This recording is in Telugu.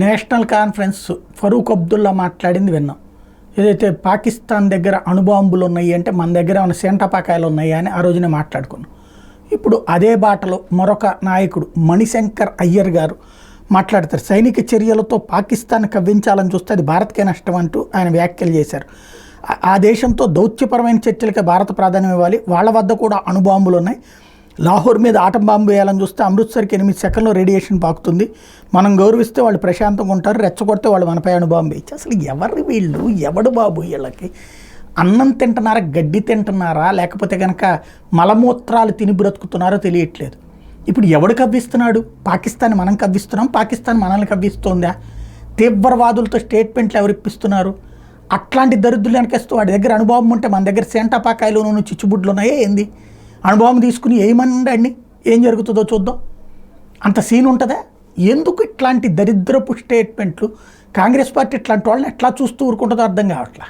నేషనల్ కాన్ఫరెన్స్ ఫరూక్ అబ్దుల్లా మాట్లాడింది విన్నాం. ఏదైతే పాకిస్తాన్ దగ్గర అణుబాంబులు ఉన్నాయి అంటే మన దగ్గర ఏమైనా సెంటపాకాయలు ఉన్నాయా అని ఆ రోజునే మాట్లాడుకున్నాం. ఇప్పుడు అదే బాటలో మరొక నాయకుడు మణిశంకర్ అయ్యర్ గారు మాట్లాడతారు. సైనిక చర్యలతో పాకిస్తాన్ కవ్వించాలని చూస్తే అది భారత్కే నష్టం అంటూ ఆయన వ్యాఖ్యలు చేశారు. ఆ దేశంతో దౌత్యపరమైన చర్చలకే భారత ప్రాధాన్యం ఇవ్వాలి, వాళ్ళ వద్ద కూడా అణుబాంబులు ఉన్నాయి. లాహోర్ మీద ఆటం బాంబు వేయాలని చూస్తే అమృత్సర్కి 8 సెకండ్లో రేడియేషన్ పాకుతుంది. మనం గౌరవిస్తే వాళ్ళు ప్రశాంతంగా ఉంటారు, రెచ్చగొడితే వాళ్ళు మనపై అణుబాంబు వేయచ్చు. అసలు ఎవరు వీళ్ళు? ఎవడు బాబు వీళ్ళకి? అన్నం తింటున్నారా, గడ్డి తింటున్నారా, లేకపోతే కనుక మలమూత్రాలు తిని బ్రతుకుతున్నారో తెలియట్లేదు. ఇప్పుడు ఎవడు కవ్విస్తున్నాడు? పాకిస్తాన్ మనం కవ్విస్తున్నాం, పాకిస్తాన్ మనల్ని కవ్విస్తోందా? తీవ్రవాదులతో స్టేట్మెంట్లు ఎవరు ఇప్పిస్తున్నారు? అట్లాంటి దరిద్రులు వెనకేస్తూ వాడి దగ్గర అనుభవం ఉంటే మన దగ్గర సెంటపాకాయలు చిచ్చుబుడ్లు ఉన్నాయే ఏంది? అనుభవం తీసుకుని ఏమనండి ఏం జరుగుతుందో చూద్దాం. అంత సీన్ ఉంటుందా? ఎందుకు ఇట్లాంటి దరిద్రపు స్టేట్మెంట్లు? కాంగ్రెస్ పార్టీ ఇట్లాంటి వాళ్ళని ఎట్లా చూస్తూ ఊరుకుంటుందో అర్థం కావట్లా.